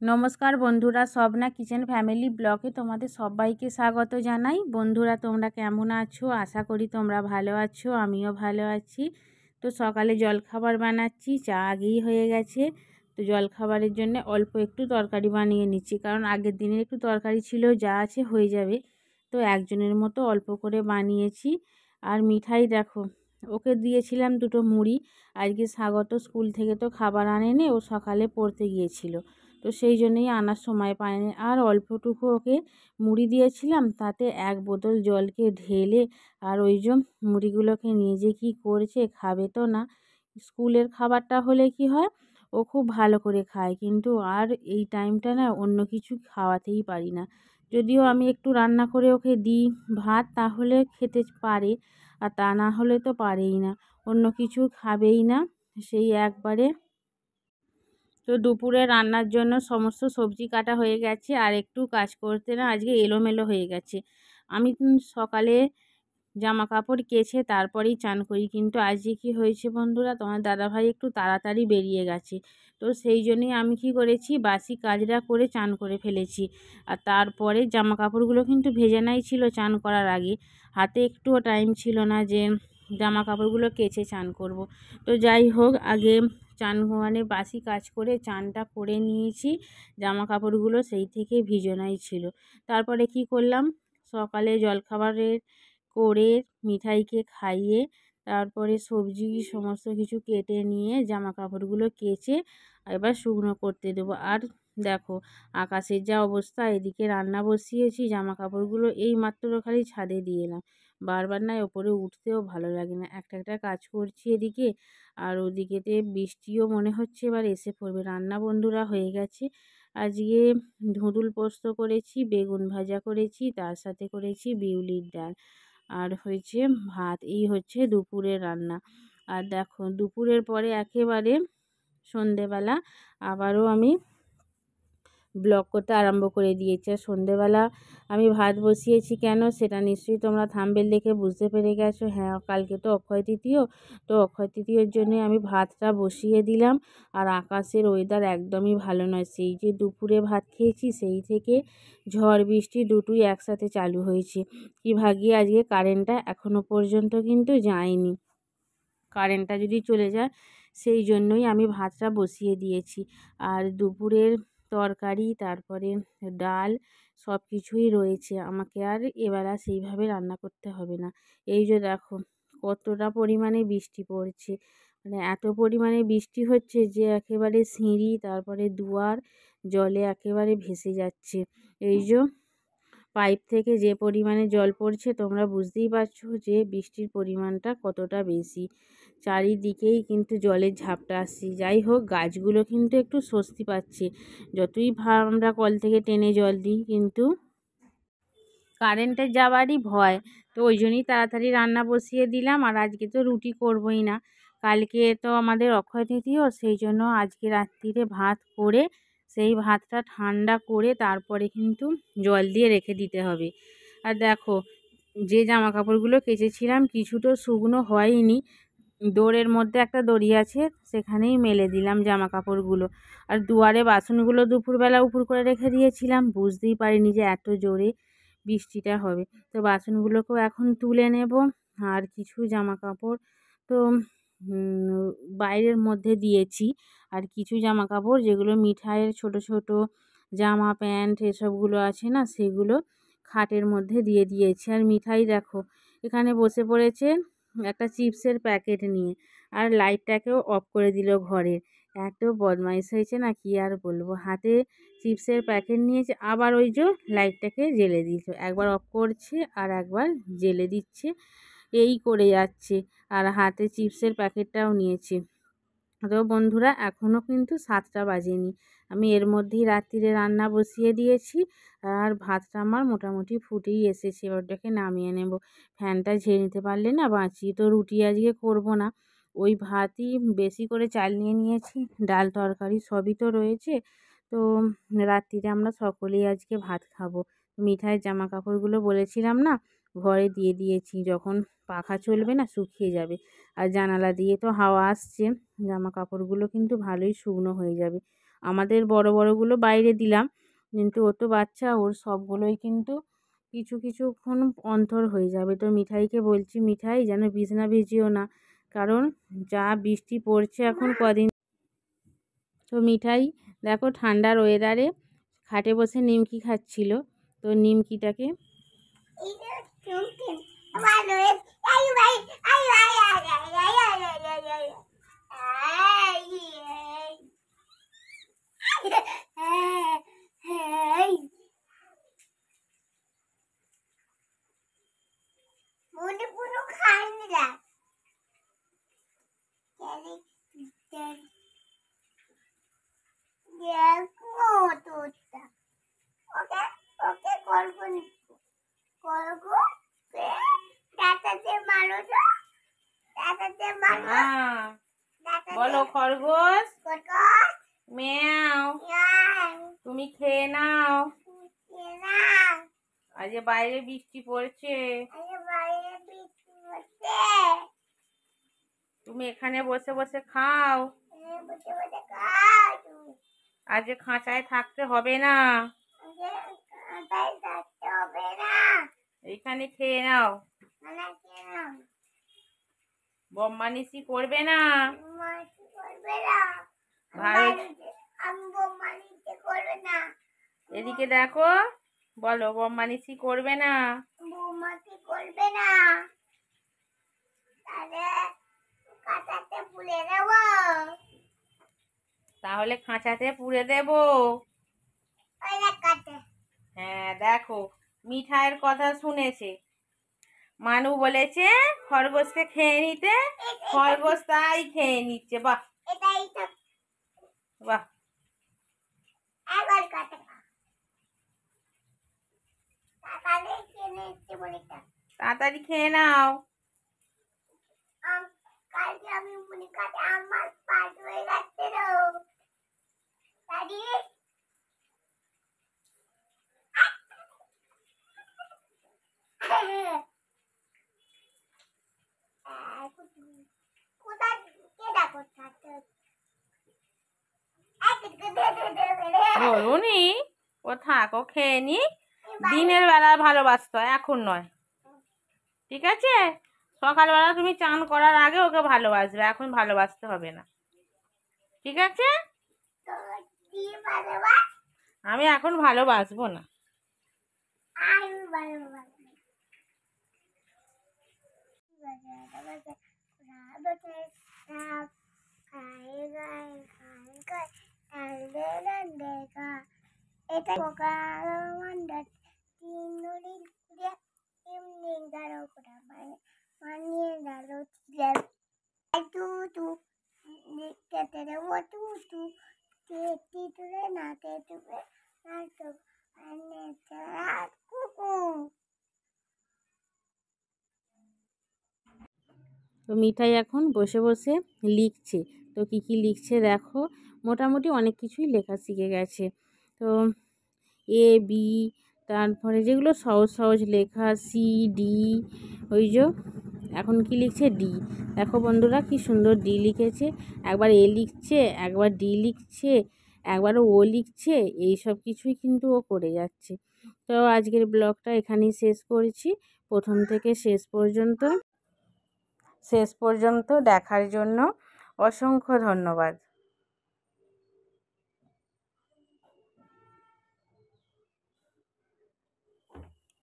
নমস্কার বন্ধুরা, Swapna kitchen family ব্লগে তোমাদের সবাইকে স্বাগত জানাই। বন্ধুরা, তোমরা কেমন আছো? আশা করি তোমরা ভালো আছো, আমিও ভালো আছি। তো সকালে জলখাবার বানাচ্ছি, চা আগেই হয়ে গেছে। তো জলখাবারের জন্য অল্প একটু তরকারি বানিয়ে নিচ্ছি, কারণ আগের দিনের একটু তরকারি ছিল, যা আছে হয়ে যাবে। তো একজনের মতো অল্প করে বানিয়েছি। আর মিঠাই দেখো, ওকে দিয়েছিলাম দুটো মুড়ি। আজকে স্বাগত স্কুল থেকে তো খাবার আনেনি, ও সকালে পড়তে গিয়েছিল, তো সেই জন্যই আনার সময় পায়নি। আর অল্পটুকু ওকে মুড়ি দিয়েছিলাম, তাতে এক বোতল জলকে ঢেলে আর ওই যে মুড়িগুলোকে নিয়ে যে কী করেছে, খাবে তো না। স্কুলের খাবারটা হলে কি হয়, ও খুব ভালো করে খায়, কিন্তু আর এই টাইমটা না অন্য কিছু খাওয়াতেই পারি না। যদিও আমি একটু রান্না করে ওকে দিই ভাত, তাহলে খেতে পারে, আর তা না হলে তো পারেই না, অন্য কিছু খাবেই না। সেই একবারে। তো দুপুরে রান্নার জন্য সমস্ত সবজি কাটা হয়ে গেছে, আর একটু কাজ করতে না আজকে এলোমেলো হয়ে গেছে। আমি সকালে জামা কাপড় কেচে তারপরেই চান করি, কিন্তু আজকে কি হয়েছে বন্ধুরা, তোমার দাদাভাই একটু তাড়াতাড়ি বেরিয়ে গেছে। তো সেই জন্যই আমি কি করেছি, বাসি কাজটা করে চান করে ফেলেছি। আর তারপরে জামা কাপড়গুলো কিন্তু ভেজে নাই ছিল চান করার আগে। হাতে একটুও টাইম ছিল না যে জামা কাপড়গুলো কেচে চান করব। তো যাই হোক, আগে চান মানে বাসি কাজ করে চানটা করে নিয়েছি, জামা কাপড়গুলো সেই থেকে ভিজানোই ছিল। তারপরে কি করলাম, সকালে জলখাবারের করে মিঠাইকে খাইয়ে তারপরে সবজি সমস্ত কিছু কেটে নিয়ে জামা কাপড়গুলো কেচে এবার শুকনো করতে দেবো। আর দেখো আকাশের যা অবস্থা, এদিকে রান্না বসিয়েছি, জামা কাপড়গুলো এই মাত্র খালি ছাদে দিয়ে এলাম। বারবার না ওপরে উঠতেও ভালো লাগে না, একটা একটা কাজ করছি এদিকে, আর ওদিকেতে বৃষ্টিও মনে হচ্ছে এবার এসে পড়বে। রান্না বন্ধুরা হয়ে গেছে। আজকে ধুঁদুল পোস্ত করেছি, বেগুন ভাজা করেছি, তার সাথে করেছি বিউলির ডাল, আর হয়েছে ভাত। এই হচ্ছে দুপুরের রান্না। আর দেখো দুপুরের পরে একেবারে সন্ধেবেলা আবারও আমি ব্লগ করতে আরম্ভ করে দিয়েছি। আর সন্ধেবেলা আমি ভাত বসিয়েছি কেন, সেটা নিশ্চয়ই তোমরা থাম্বনেল দেখে বুঝতে পেরে গেছো। হ্যাঁ, কালকে তো অক্ষয় তৃতীয়, তো অক্ষয় তৃতীয়ার জন্য আমি ভাতটা বসিয়ে দিলাম। আর আকাশের ওয়েদার একদমই ভালো নয়, সেই যে দুপুরে ভাত খেয়েছি সেই থেকে ঝড় বৃষ্টি দুটোই একসাথে চালু হয়েছে। কি ভাগ্যে আজকে কারেন্টটা এখনও পর্যন্ত কিন্তু যায়নি, কারেন্টটা যদি চলে যায় সেই জন্যই আমি ভাতটা বসিয়ে দিয়েছি। আর দুপুরের তরকারি তারপরে ডাল সব কিছুই রয়েছে, আমাকে আর এবেলা সেইভাবে রান্না করতে হবে না। এই যে দেখো কতটা পরিমাণে বৃষ্টি পড়ছে, মানে এত পরিমাণে বৃষ্টি হচ্ছে যে একেবারে সিঁড়ি তারপরে দুয়ার জলে একেবারে ভেসে যাচ্ছে। এই যে পাইপ থেকে যে পরিমাণে জল পড়ছে, তোমরা বুঝতেই পারছো যে বৃষ্টির পরিমাণটা কতটা বেশি। চারিদিকেই কিন্তু জলের ঝাপটা আসছে। যাই হোক, গাছগুলো কিন্তু একটু স্বস্তি পাচ্ছে। যতই আমরা কল থেকে টেনে জল দিই, কিন্তু কারেন্টের যাওয়ারই ভয়। তো ওই জন্যই তাড়াতাড়ি রান্না বসিয়ে দিলাম। আর আজকে তো রুটি করবই না, কালকে তো আমাদের অক্ষয় তৃতীয়া, সেই জন্য আজকে রাত্রিরে ভাত করে সেই ভাতটা ঠান্ডা করে তারপরে কিন্তু জল দিয়ে রেখে দিতে হবে। আর দেখো যে জামা কাপড়গুলো কেচেছিলাম কিছু তো শুকনো হয়নি, ডোরের মধ্যে একটা দড়ি আছে, সেখানেই মেলে দিলাম জামা কাপড়গুলো। আর দুয়ারে বাসনগুলো দুপুরবেলা উপর করে রেখে দিয়েছিলাম, বুঝতেই পারিনি যে এত জোরে বৃষ্টিটা হবে। তো বাসনগুলোকেও এখন তুলে নেব। আর কিছু জামা কাপড় তো বাইরের মধ্যে দিয়েছি, আর কিছু জামা কাপড় যেগুলো মিঠাইয়ের ছোট ছোট জামা প্যান্ট এসবগুলো আছে না, সেগুলো খাটের মধ্যে দিয়ে দিয়েছি। আর মিঠাই দেখো এখানে বসে পড়েছে একটা চিপসের প্যাকেট নিয়ে, আর লাইটটাকেও অফ করে দিল ঘরের। এত বদমাইশ হয়েছে না, কি আর বলবো। হাতে চিপসের প্যাকেট নিয়েছে, আবার ওই যে লাইটটাকে জ্বেলে দিয়েছে, একবার অফ করছে আর একবার জ্বেলে দিচ্ছে, এই করে যাচ্ছে। আর হাতে চিপসের প্যাকেটটাও নিয়েছে। তো বন্ধুরা এখনও কিন্তু 7টা বাজেনি, আমি এর মধ্যেই রাত্রিরে রান্না বসিয়ে দিয়েছি। আর ভাতটা আমার মোটামুটি ফুটেই এসেছে, ওটাকে নামিয়ে নেব। ফ্যানটা ঝেড়ে নিতে পারলে না বাঁচি। তো রুটি আজকে করব না, ওই ভাতই বেশি করে চাল নিয়ে নিয়েছি, ডাল তরকারি সবই তো রয়েছে। তো রাত্রিরে আমরা সকলেই আজকে ভাত খাবো। মিঠাইয়ের জামা কাপড়গুলো বলেছিলাম না, ঘরে দিয়ে দিয়েছি, যখন পাখা চলবে না শুকিয়ে যাবে। আর জানালা দিয়ে তো হাওয়া আসছে, জামা কাপড়গুলো কিন্তু ভালোই শুকনো হয়ে যাবে। আমাদের বড় বড়গুলো বাইরে দিলাম, কিন্তু ও তো বাচ্চা, ওর সবগুলোই কিন্তু কিছু কিছুক্ষণ অন্তর হয়ে যাবে। তো মিঠাইকে বলছি, মিঠাই যেন বিছনা ভিজিও না, কারণ যা বৃষ্টি পড়ছে এখন কদিন। তো মিঠাই দেখো ঠান্ডার ওয়েদারে খাটে বসে নিমকি খাচ্ছিল। তো নিমকিটাকে বলো খরগোশ ম্যাও, তুমি খেয়ে নাও। আজ বাইরে বৃষ্টি পড়ছে, তুমি এখানে বসে বসে খাও। আজ খাঁচায় থাকতে হবে না, এইখানে খেয়ে নাও। বম্মানিসি করবে না, এদিকে দেখো, বলো বম্মানিসি করবে না। তাহলে খাঁচাতে পুড়ে দেব। হ্যাঁ দেখো, মিঠাইয়ের কথা শুনেছে, মানু বলেছে খরগোশকে খেয়ে নিতে, খরগোশ তাই খেয়ে নিচ্ছে। বাহ বাহ, তাড়াতাড়ি খেয়ে নাও। বলুনি ও থাকো, খেয়ে নি, দিনের বেলা ভালোবাসতে হয়, এখন নয়, ঠিক আছে? সকালবেলা তুমি চান করার আগে ওকে ভালোবাসবে, এখন ভালোবাসতে হবে না, ঠিক আছে? আমি এখন ভালোবাসবো না। তো মিঠাই এখন বসে বসে লিখছে। তো কী কী লিখছে দেখো, মোটামুটি অনেক কিছুই লেখা শিখে গেছে। তো এ বি, তারপরে যেগুলো সহজ সহজ লেখা, সি ডি, ওই যে এখন কি লিখছে ডি। দেখো বন্ধুরা কি সুন্দর ডি লিখেছে, একবার এ লিখছে, একবার ডি লিখছে, একবার ও লিখছে, এই সব কিছুই কিন্তু ও করে যাচ্ছে। তো আজকের ব্লগটা এখানেই শেষ করছি। প্রথম থেকে শেষ পর্যন্ত দেখার জন্য অসংখ্য ধন্যবাদ।